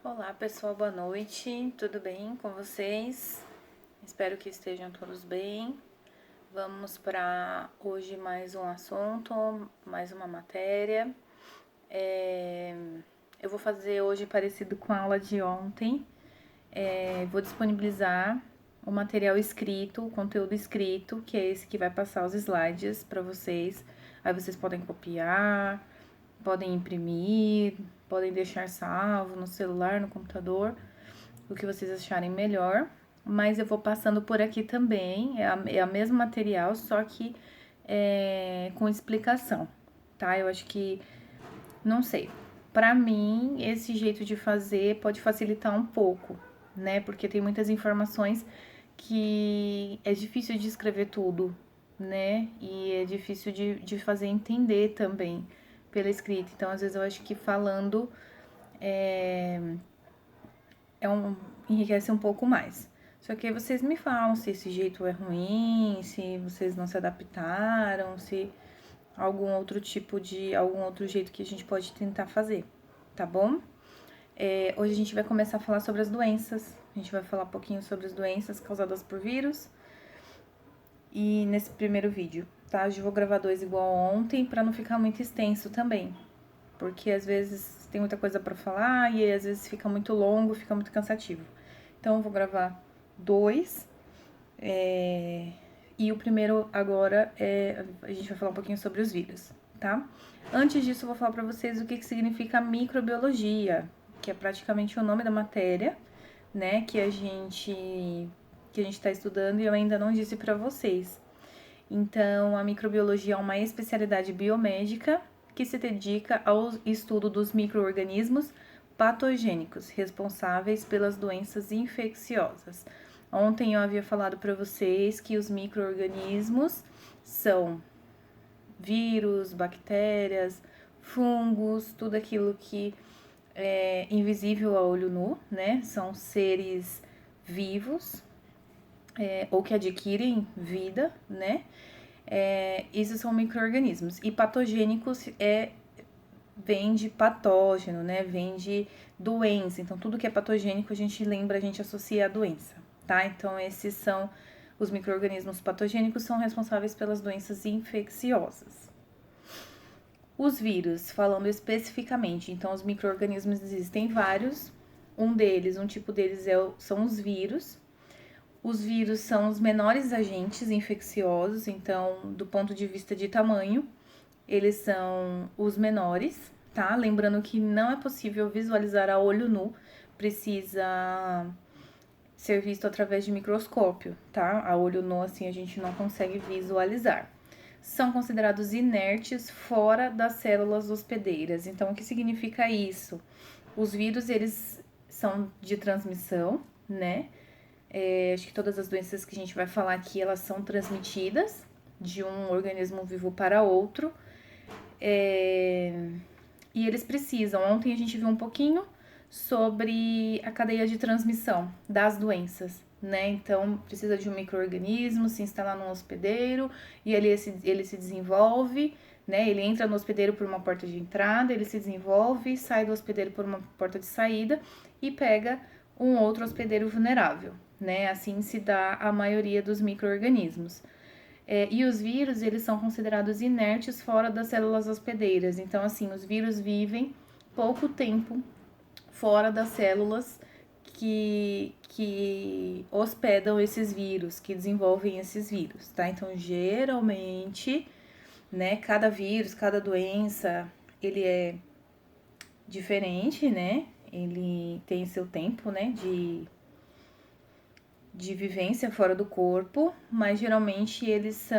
Olá pessoal, boa noite, tudo bem com vocês? Espero que estejam todos bem. Vamos para hoje mais um assunto, mais uma matéria. Eu vou fazer hoje parecido com a aula de ontem. Vou disponibilizar o material escrito, o conteúdo escrito, que é esse que vai passar os slides para vocês. Aí vocês podem copiar, podem imprimir, podem deixar salvo no celular, no computador, o que vocês acharem melhor. Mas eu vou passando por aqui também, é a mesmo material, só que com explicação, tá? Eu acho que, não sei, pra mim, esse jeito de fazer pode facilitar um pouco, né? Porque tem muitas informações que é difícil de escrever tudo, né? E é difícil de fazer entender também pela escrita. Então, às vezes, eu acho que falando enriquece um pouco mais. Só que aí vocês me falam se esse jeito é ruim, se vocês não se adaptaram, se algum outro jeito que a gente pode tentar fazer, tá bom? Hoje a gente vai começar a falar sobre as doenças. A gente vai falar um pouquinho sobre as doenças causadas por vírus. E nesse primeiro vídeo, tá? Eu vou gravar 2 igual ontem pra não ficar muito extenso também. Porque às vezes tem muita coisa pra falar e às vezes fica muito longo, fica muito cansativo. Então eu vou gravar 2. E o primeiro agora a gente vai falar um pouquinho sobre os vírus, tá? Antes disso, eu vou falar pra vocês o que significa microbiologia, que é praticamente o nome da matéria, né, que a gente tá estudando e eu ainda não disse pra vocês. Então, a microbiologia é uma especialidade biomédica que se dedica ao estudo dos micro-organismos patogênicos responsáveis pelas doenças infecciosas. Ontem eu havia falado para vocês que os micro-organismos são vírus, bactérias, fungos, tudo aquilo que é invisível a olho nu, né? São seres vivos ou que adquirem vida, né? Esses são micro-organismos. E patogênicos vem de patógeno, né? Vem de doença. Então, tudo que é patogênico, a gente lembra, a gente associa a doença, tá? Então, esses são os micro-organismos patogênicos, são responsáveis pelas doenças infecciosas. Os vírus, falando especificamente, então, os micro-organismos existem vários. Um tipo deles são os vírus. Os vírus são os menores agentes infecciosos, então, do ponto de vista de tamanho, eles são os menores, tá? Lembrando que não é possível visualizar a olho nu, precisa ser visto através de microscópio, tá? A olho nu, assim, a gente não consegue visualizar. São considerados inertes fora das células hospedeiras. Então, o que significa isso? Os vírus, eles são de transmissão, né? Acho que todas as doenças que a gente vai falar aqui, elas são transmitidas de um organismo vivo para outro. E eles precisam. Ontem a gente viu um pouquinho sobre a cadeia de transmissão das doenças, né? Então, precisa de um micro-organismo se instalar num hospedeiro e ele se desenvolve, né? Ele entra no hospedeiro por uma porta de entrada, ele se desenvolve, sai do hospedeiro por uma porta de saída e pega um outro hospedeiro vulnerável, né? Assim se dá a maioria dos micro-organismos. E os vírus, eles são considerados inertes fora das células hospedeiras. Então, assim, os vírus vivem pouco tempo fora das células que hospedam esses vírus, que desenvolvem esses vírus, tá? Então, geralmente, né, cada vírus, cada doença, ele é diferente, né? Ele tem seu tempo, né, de vivência fora do corpo, mas geralmente eles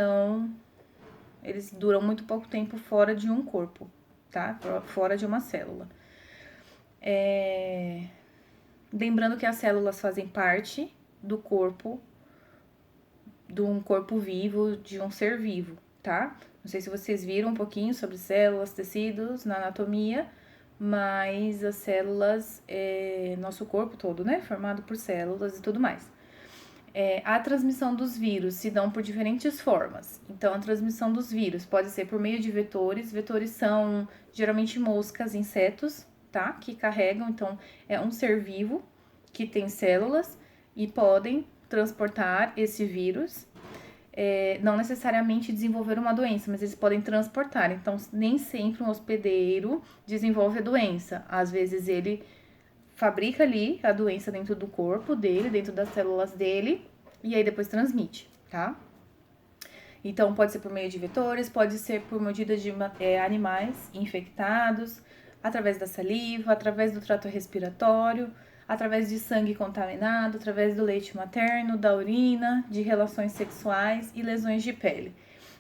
duram muito pouco tempo fora de um corpo, tá? Fora de uma célula. Lembrando que as células fazem parte do corpo, de um corpo vivo, de um ser vivo, tá? Não sei se vocês viram um pouquinho sobre células, tecidos na anatomia, mas as células, nosso corpo todo, né? Formado por células e tudo mais. A transmissão dos vírus se dão por diferentes formas. Então, a transmissão dos vírus pode ser por meio de vetores. Vetores são geralmente moscas, insetos, tá? Que carregam, então, é um ser vivo que tem células e podem transportar esse vírus. Não necessariamente desenvolver uma doença, mas eles podem transportar. Então, nem sempre um hospedeiro desenvolve a doença. Às vezes, ele fabrica ali a doença dentro do corpo dele, dentro das células dele, e aí depois transmite, tá? Então, pode ser por meio de vetores, pode ser por mordida de animais infectados, através da saliva, através do trato respiratório, através de sangue contaminado, através do leite materno, da urina, de relações sexuais e lesões de pele.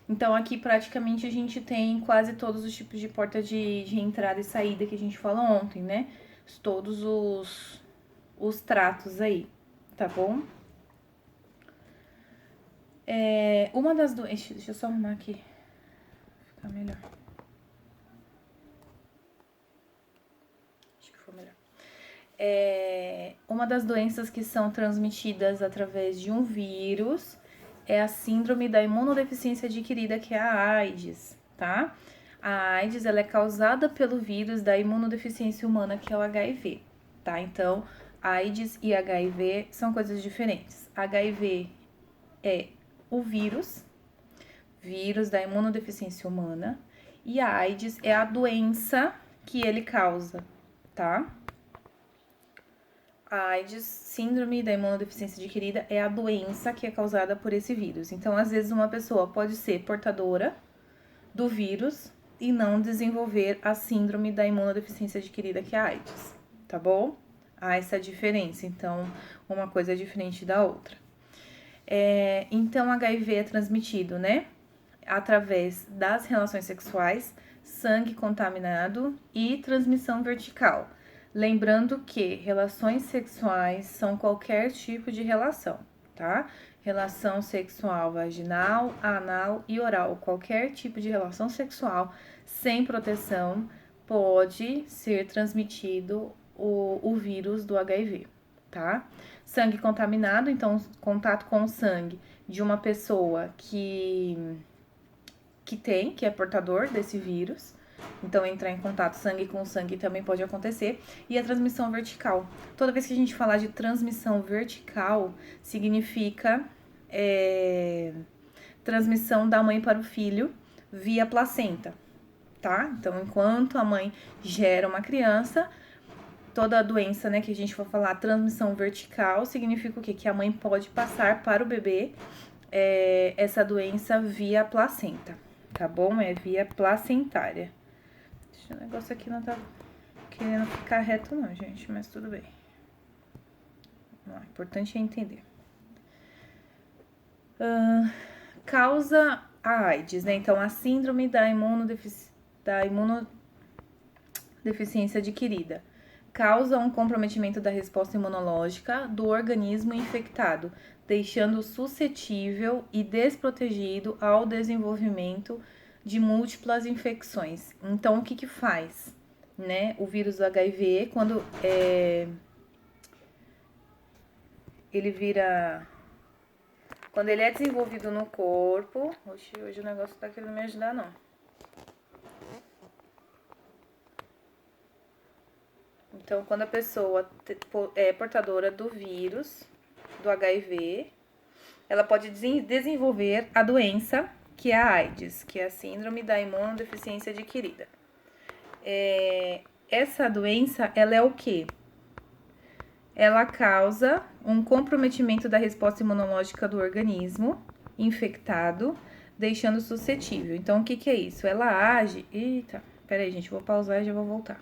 Então, aqui praticamente a gente tem quase todos os tipos de porta de entrada e saída que a gente falou ontem, né? Todos os tratos aí, tá bom? Uma das doenças... Deixa eu só arrumar aqui, ficar melhor. Acho que foi melhor. Uma das doenças que são transmitidas através de um vírus é a síndrome da imunodeficiência adquirida, que é a AIDS, tá? A AIDS, ela é causada pelo vírus da imunodeficiência humana, que é o HIV, tá? Então, AIDS e HIV são coisas diferentes. HIV é o vírus da imunodeficiência humana, e a AIDS é a doença que ele causa, tá? A AIDS, síndrome da imunodeficiência adquirida, é a doença que é causada por esse vírus. Então, às vezes, uma pessoa pode ser portadora do vírus e não desenvolver a síndrome da imunodeficiência adquirida, que é a AIDS, tá bom? Há essa diferença, então, uma coisa é diferente da outra. Então, HIV é transmitido, né? Através das relações sexuais, sangue contaminado e transmissão vertical. Lembrando que relações sexuais são qualquer tipo de relação, tá? Relação sexual vaginal, anal e oral. Qualquer tipo de relação sexual sem proteção pode ser transmitido o vírus do HIV, tá? Sangue contaminado, então, contato com o sangue de uma pessoa que é portador desse vírus. Então, entrar em contato sangue com sangue também pode acontecer. E a transmissão vertical. Toda vez que a gente falar de transmissão vertical, significa transmissão da mãe para o filho via placenta, tá? Então, enquanto a mãe gera uma criança, toda a doença, né, que a gente for falar, transmissão vertical, significa o quê? Que a mãe pode passar para o bebê essa doença via placenta, tá bom? É via placentária. O negócio aqui não tá querendo ficar reto não, gente, mas tudo bem. O importante é entender. Causa a AIDS, né? Então, a síndrome da imunodeficiência adquirida causa um comprometimento da resposta imunológica do organismo infectado, deixando suscetível e desprotegido ao desenvolvimento de múltiplas infecções. Então, o que que faz, né? O vírus do HIV, quando quando ele é desenvolvido no corpo... Oxi, hoje o negócio tá querendo me ajudar, não. Então, quando a pessoa é portadora do vírus, do HIV, ela pode desenvolver a doença, que é a AIDS, que é a síndrome da imunodeficiência adquirida. Essa doença, ela é o quê? Ela causa um comprometimento da resposta imunológica do organismo infectado, deixando suscetível. Então, o que que é isso? Ela age... Eita, peraí, gente, vou pausar e já vou voltar.